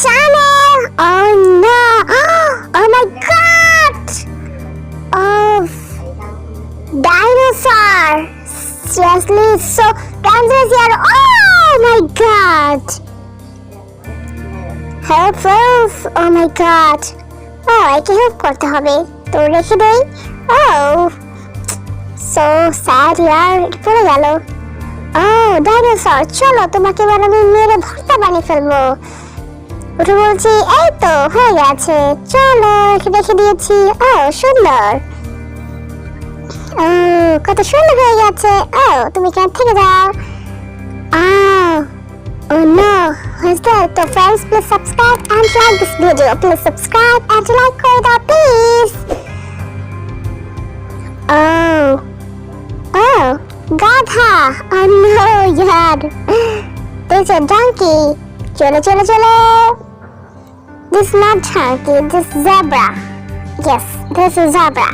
channel. Oh no. Oh my god. Oh, dinosaur. Seriously, it's so dangerous here. Oh my god. Help. Oh my god. একে help করতে হবে, তো রেখে দেই। So sad ইয়ার, পড়ে গেল। ডাইনোসর, চলো তোমাকে এবার আমি মেরে ভর্তা বানিয়ে ফেলবো। ওটা বলছি, এই তো হয়ে গেছে, চলো রেখে দিয়েছি। সুন্দর, কত সুন্দর হয়ে গেছে। তুমি কেন থেকে যাও। Oh no, who's that? So friends, please subscribe and like this video. Please subscribe and like it, please. Oh, Gada. Oh no, yaar. There's a donkey. Cholo. This is not donkey, this is zebra. Yes, this is zebra.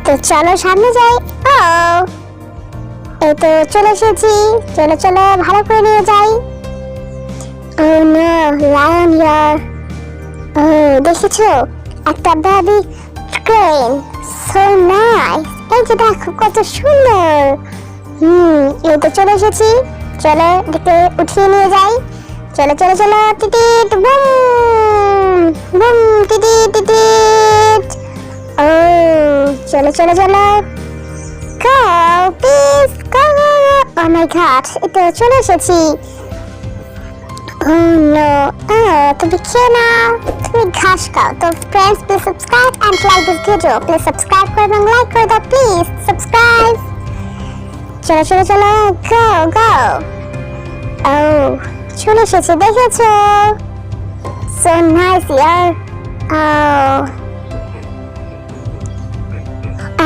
তো চলো সামনে যাই। এই তো চলে এসেছি, চলো ভালো করে নিয়ে যাই। লায়ন ইয়ার। দেখেছো একটা বেবি ক্রেন, সো নাইস। এই যে দেখো কত সুন্দর। এই তো চলে এসেছি, চলো এটাকে উঠিয়ে নিয়ে যাই। চলো টিটিট বুম বুম টিটিট। চলো go please go। oh my god, এটা চলে এসেছি। oh no, তুমি খেয়ে নাও, তুমি ঘাস খাও। তো friends, please subscribe and like this video. please subscribe করে এবং লাইক করে দাও, please subscribe। চলো go। চলে এসেছি, দেখেছো, so nice yaar।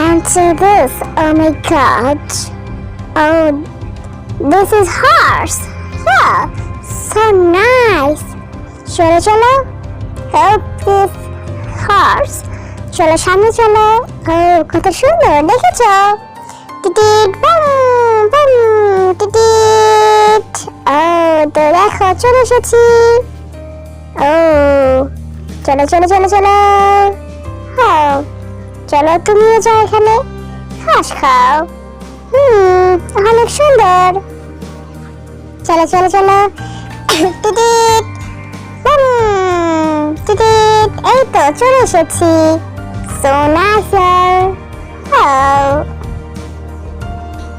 And to this, oh my god, this is horse. Yeah, so nice। চলো help this horse। চলো সামনে চলো। কত সুন্দর, দেখেছো, টিটিট বুম বুম টিটিট। তো দেখো চলে এসেছি। চলো চলো তুমিও যাও, এখানে ঘাস খাও। অনেক সুন্দর। চলো টিটিট বুম টিটিট। এই তো চলে এসেছি, সো নাইস ইয়ার।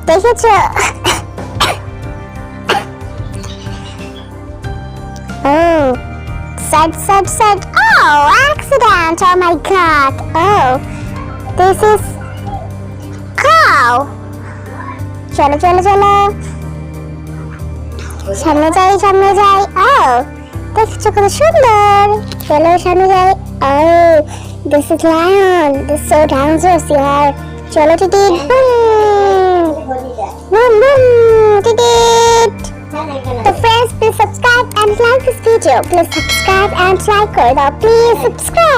দেখেছো, side। Accident, oh my god। this is cow। চলো সামনে যাই। দেখছো কত সুন্দর। চলো সামনে যাই। this is lion, this is so dangerous yaar। চলো টিটিট broom টিটিট। So friends, please subscribe and like this video. Please subscribe and like করে দাও, please subscribe।